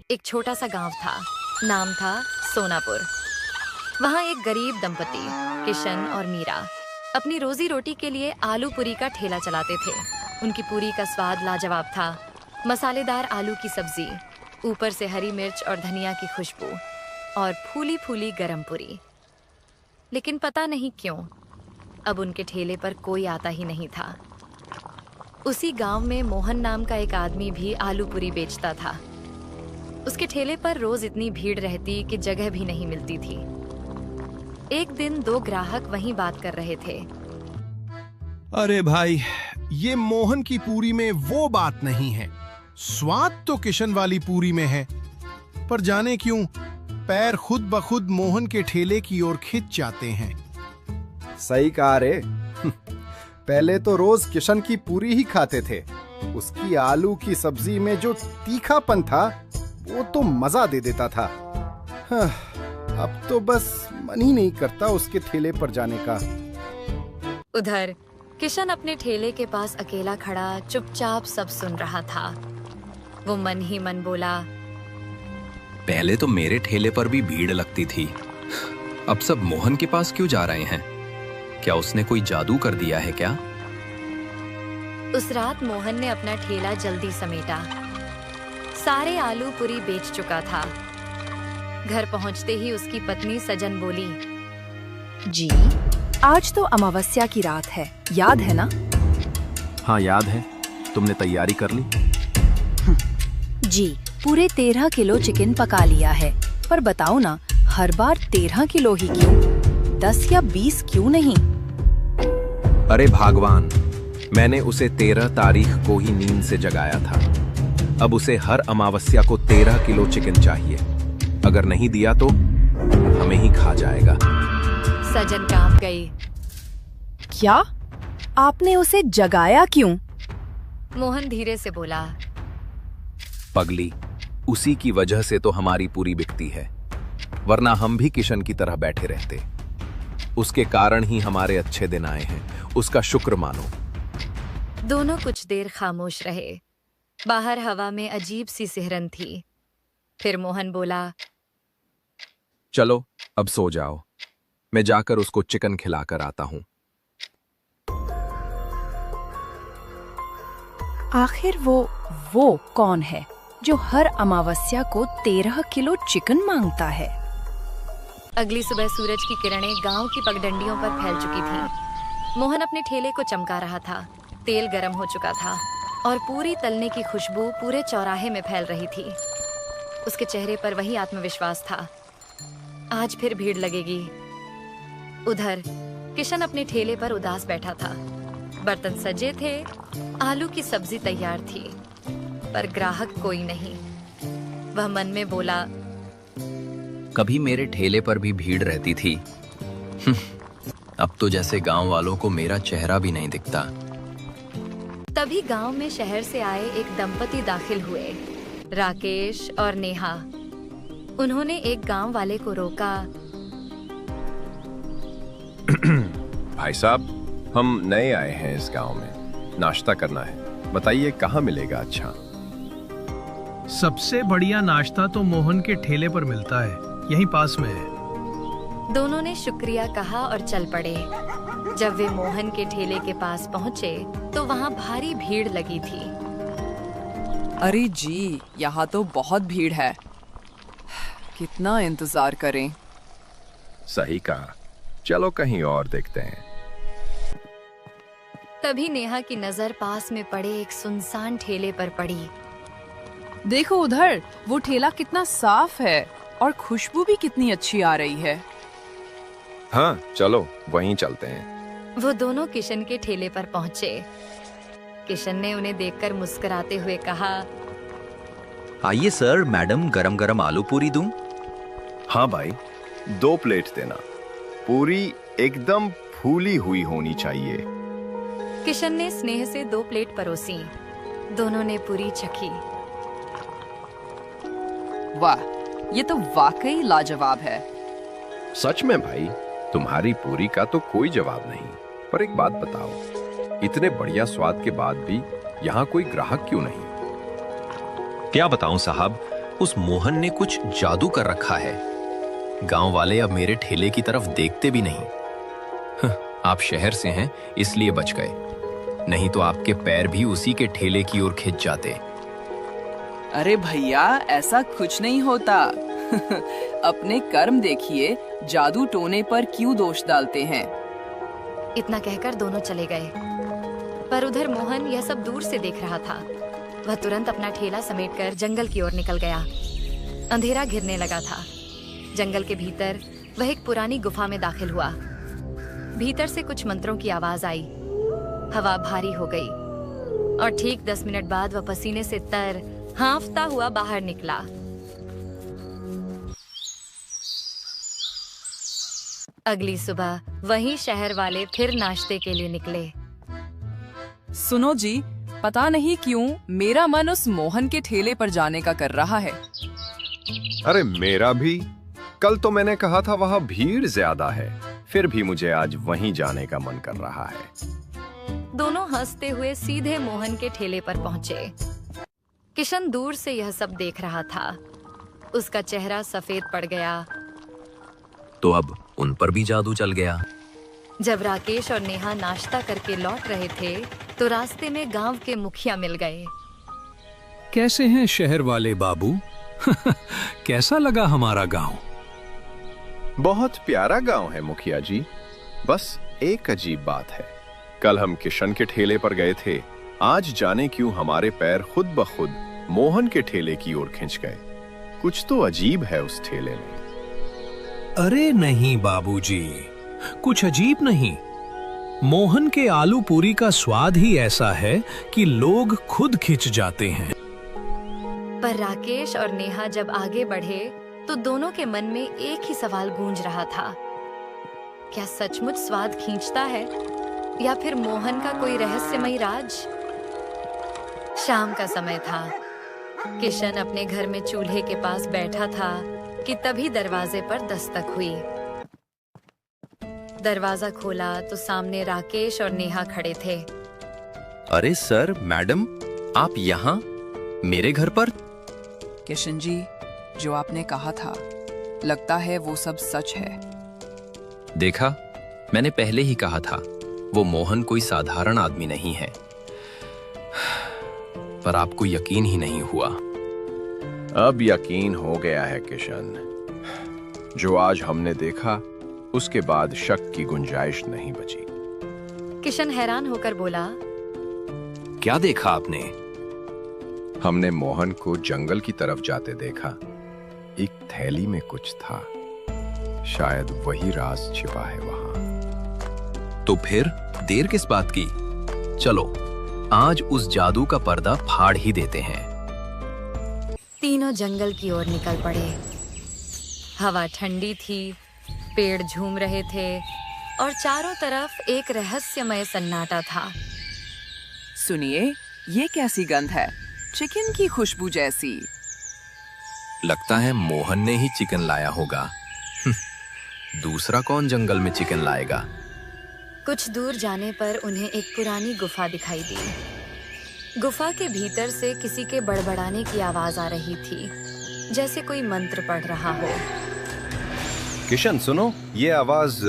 एक छोटा सा गांव था, नाम था सोनापुर। वहाँ एक गरीब दंपति किशन और मीरा अपनी रोजी रोटी के लिए आलू पूरी का ठेला चलाते थे। उनकी पूरी का स्वाद लाजवाब था। मसालेदार आलू की सब्जी, ऊपर से हरी मिर्च और धनिया की खुशबू, और फूली फूली गरम पूरी। लेकिन पता नहीं क्यों अब उनके ठेले पर कोई आता ही नहीं था। उसी गांव में मोहन नाम का एक आदमी भी आलू पूरी बेचता था। उसके ठेले पर रोज इतनी भीड़ रहती कि जगह भी नहीं मिलती थी। एक दिन दो ग्राहक वहीं बात कर रहे थे। अरे भाई, ये मोहन की पूरी में वो बात नहीं है। स्वाद तो किशन वाली पूरी में है, पर जाने क्यों पैर खुद ब खुद मोहन के ठेले की ओर खिंच जाते हैं। सही कहा रे। पहले तो रोज किशन की पूरी ही खाते थे। उसकी आलू की सब्जी में जो तीखापन था वो तो मजा दे देता था। हाँ, अब तो बस मन ही नहीं करता उसके ठेले पर जाने का। उधर किशन अपने ठेले के पास अकेला खड़ा चुपचाप सब सुन रहा था। वो मन ही मन बोला, पहले तो मेरे ठेले पर भी भीड़ लगती थी, अब सब मोहन के पास क्यों जा रहे हैं? क्या उसने कोई जादू कर दिया है क्या? उस रात मोहन ने अपना ठेला जल्दी समेटा। सारे आलू पूरी बेच चुका था। घर पहुंचते ही उसकी पत्नी सजन बोली, जी, आज तो अमावस्या की रात है, याद है ना? हाँ याद है। तुमने तैयारी कर ली? जी, पूरे 13 किलो चिकन पका लिया है। पर बताओ ना, हर बार 13 किलो ही क्यों? 10 या 20 क्यों नहीं? अरे भगवान, मैंने उसे 13 तारीख को ही नींद से जगाया था। अब उसे हर अमावस्या को 13 किलो चिकन चाहिए। अगर नहीं दिया तो हमें ही खा जाएगा। सजन कांप गई। क्या? आपने उसे जगाया क्यों? मोहन धीरे से बोला, पगली, उसी की वजह से तो हमारी पूरी बिकती है, वरना हम भी किशन की तरह बैठे रहते। उसके कारण ही हमारे अच्छे दिन आए हैं, उसका शुक्र मानो। दोनों कुछ देर खामोश रहे। बाहर हवा में अजीब सी सिहरन थी। फिर मोहन बोला, चलो अब सो जाओ, मैं जाकर उसको चिकन खिलाकर आता हूँ। आखिर वो कौन है जो हर अमावस्या को 13 किलो चिकन मांगता है? अगली सुबह सूरज की किरणें गांव की पगडंडियों पर फैल चुकी थीं। मोहन अपने ठेले को चमका रहा था। तेल गर्म हो चुका था और पूरी तलने की खुशबू पूरे चौराहे में फैल रही थी। उसके चेहरे पर वही आत्मविश्वास था। आज फिर भीड़ लगेगी। उधर किशन अपने ठेले पर उदास बैठा था। बर्तन सजे थे, आलू की सब्जी तैयार थी, पर ग्राहक कोई नहीं। वह मन में बोला, कभी मेरे ठेले पर भी भीड़ रहती थी। अब तो जैसे गांव वालों को मेरा चेहरा भी नहीं दिखता। तभी गांव में शहर से आए एक दंपति दाखिल हुए, राकेश और नेहा। उन्होंने एक गांव वाले को रोका। भाई साहब, हम नए आए हैं इस गांव में, नाश्ता करना है, बताइए कहाँ मिलेगा अच्छा? सबसे बढ़िया नाश्ता तो मोहन के ठेले पर मिलता है, यहीं पास में है। दोनों ने शुक्रिया कहा और चल पड़े। जब वे मोहन के ठेले के पास पहुंचे तो वहां भारी भीड़ लगी थी। अरे जी, यहाँ तो बहुत भीड़ है। कितना इंतजार करें? सही कहा, चलो कहीं और देखते हैं। तभी नेहा की नजर पास में पड़े एक सुनसान ठेले पर पड़ी। देखो उधर, वो ठेला कितना साफ है और खुशबू भी कितनी अच्छी आ रही है। हाँ चलो वहीं चलते हैं। वो दोनों किशन के ठेले पर पहुंचे। किशन ने उन्हें देखकर मुस्कुराते हुए कहा, आइए सर, मैडम गरम गरम आलू पूरी दूं? हाँ भाई, 2 प्लेट देना। पूरी एकदम फूली हुई होनी चाहिए। किशन ने स्नेह से 2 प्लेट परोसी। दोनों ने पूरी चखी। वाह, ये तो वाकई लाजवाब है। सच में भाई, तुम्हारी पूरी का तो कोई जवाब नहीं। पर एक बात बताओ, इतने बढ़िया स्वाद के बाद भी यहाँ कोई ग्राहक क्यों नहीं? क्या बताऊं साहब, उस मोहन ने कुछ जादू कर रखा है। गांव वाले अब मेरे ठेले की तरफ देखते भी नहीं। आप शहर से हैं इसलिए बच गए, नहीं तो आपके पैर भी उसी के ठेले की ओर खिंच जाते। अरे भैया, ऐसा कुछ नहीं होता। अपने कर्म देखिए, जादू टोने पर क्यों दोष डालते हैं। इतना कहकर दोनों चले गए, पर उधर मोहन यह सब दूर से देख रहा था। वह तुरंत अपना ठेला समेटकर जंगल की ओर निकल गया। अंधेरा घिरने लगा था। जंगल के भीतर वह एक पुरानी गुफा में दाखिल हुआ। भीतर से कुछ मंत्रों की आवाज आई। हवा भारी हो गई और ठीक 10 मिनट बाद वह पसीने से तर हाँफता हुआ बाहर निकला। अगली सुबह वही शहर वाले फिर नाश्ते के लिए निकले। सुनो जी, पता नहीं क्यों मेरा मन उस मोहन के ठेले पर जाने का कर रहा है। अरे मेरा भी। कल तो मैंने कहा था वहां भीड़ ज्यादा है, फिर भी मुझे आज वहीं जाने का मन कर रहा है। दोनों हंसते हुए सीधे मोहन के ठेले पर पहुंचे। किशन दूर से यह सब देख रहा था। उसका चेहरा सफेद पड़ गया। तो अब उन पर भी जादू चल गया। जब राकेश और नेहा नाश्ता करके लौट रहे थे तो रास्ते में गांव के मुखिया मिल गए। कैसे हैं शहर वाले बाबू? कैसा लगा हमारा गांव? बहुत प्यारा गांव है मुखिया जी। बस एक अजीब बात है, कल हम किशन के ठेले पर गए थे, आज जाने क्यों हमारे पैर खुद ब खुद मोहन के ठेले की ओर खिंच गए। कुछ तो अजीब है उस ठेले में। अरे नहीं बाबूजी, कुछ अजीब नहीं। मोहन के आलू पूरी का स्वाद ही ऐसा है कि लोग खुद खिंच जाते हैं। पर राकेश और नेहा जब आगे बढ़े तो दोनों के मन में एक ही सवाल गूंज रहा था। क्या सचमुच स्वाद खींचता है या फिर मोहन का कोई रहस्यमयी राज? शाम का समय था। किशन अपने घर में चूल्हे के पास बैठा था कि तभी दरवाजे पर दस्तक हुई। दरवाजा खोला तो सामने राकेश और नेहा खड़े थे। अरे सर, मैडम, आप यहाँ मेरे घर पर? किशन जी, जो आपने कहा था, लगता है वो सब सच है। देखा, मैंने पहले ही कहा था, वो मोहन कोई साधारण आदमी नहीं है। पर आपको यकीन ही नहीं हुआ। अब यकीन हो गया है किशन। जो आज हमने देखा उसके बाद शक की गुंजाइश नहीं बची। किशन हैरान होकर बोला, क्या देखा आपने? हमने मोहन को जंगल की तरफ जाते देखा। एक थैली में कुछ था, शायद वही राज छिपा है वहां। तो फिर देर किस बात की? चलो आज उस जादू का पर्दा फाड़ ही देते हैं। तीनों जंगल की ओर निकल पड़े। हवा ठंडी थी, पेड़ झूम रहे थे और चारों तरफ एक रहस्यमय सन्नाटा था। सुनिए, ये कैसी गंध है? चिकन की खुशबू जैसी। लगता है मोहन ने ही चिकन लाया होगा। दूसरा कौन जंगल में चिकन लाएगा? कुछ दूर जाने पर उन्हें एक पुरानी गुफा दिखाई दी। गुफा के भीतर से किसी के बड़बड़ाने की आवाज आ रही थी, जैसे कोई मंत्र पढ़ रहा हो। किशन सुनो, ये आवाज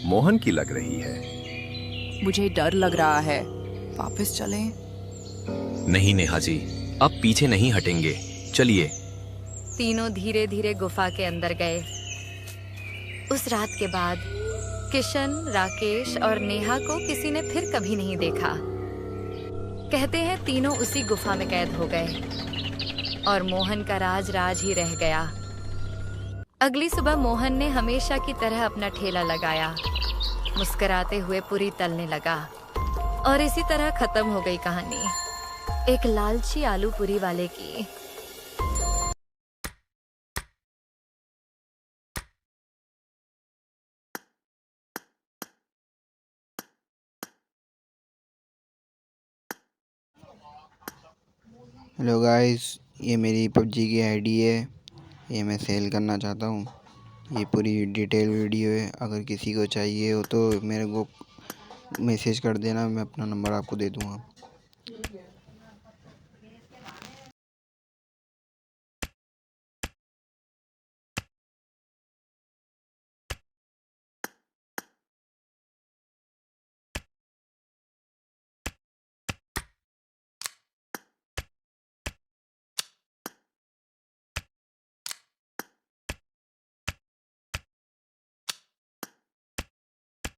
मोहन की लग रही है। मुझे डर लग रहा है, वापस चलें? नहीं नेहा जी, अब पीछे नहीं हटेंगे, चलिए। तीनों धीरे धीरे गुफा के अंदर गए। उस रात के बाद किशन, राकेश और नेहा को किसी ने फिर कभी नहीं देखा। कहते हैं तीनों उसी गुफा में कैद हो गए और मोहन का राज राज ही रह गया। अगली सुबह मोहन ने हमेशा की तरह अपना ठेला लगाया, मुस्कुराते हुए पूरी तलने लगा और इसी तरह खत्म हो गई कहानी एक लालची आलू पूरी वाले की। हेलो गाइस, ये मेरी पबजी की आईडी है। ये मैं सेल करना चाहता हूँ। ये पूरी डिटेल वीडियो है। अगर किसी को चाहिए हो तो मेरे को मैसेज कर देना, मैं अपना नंबर आपको दे दूँगा।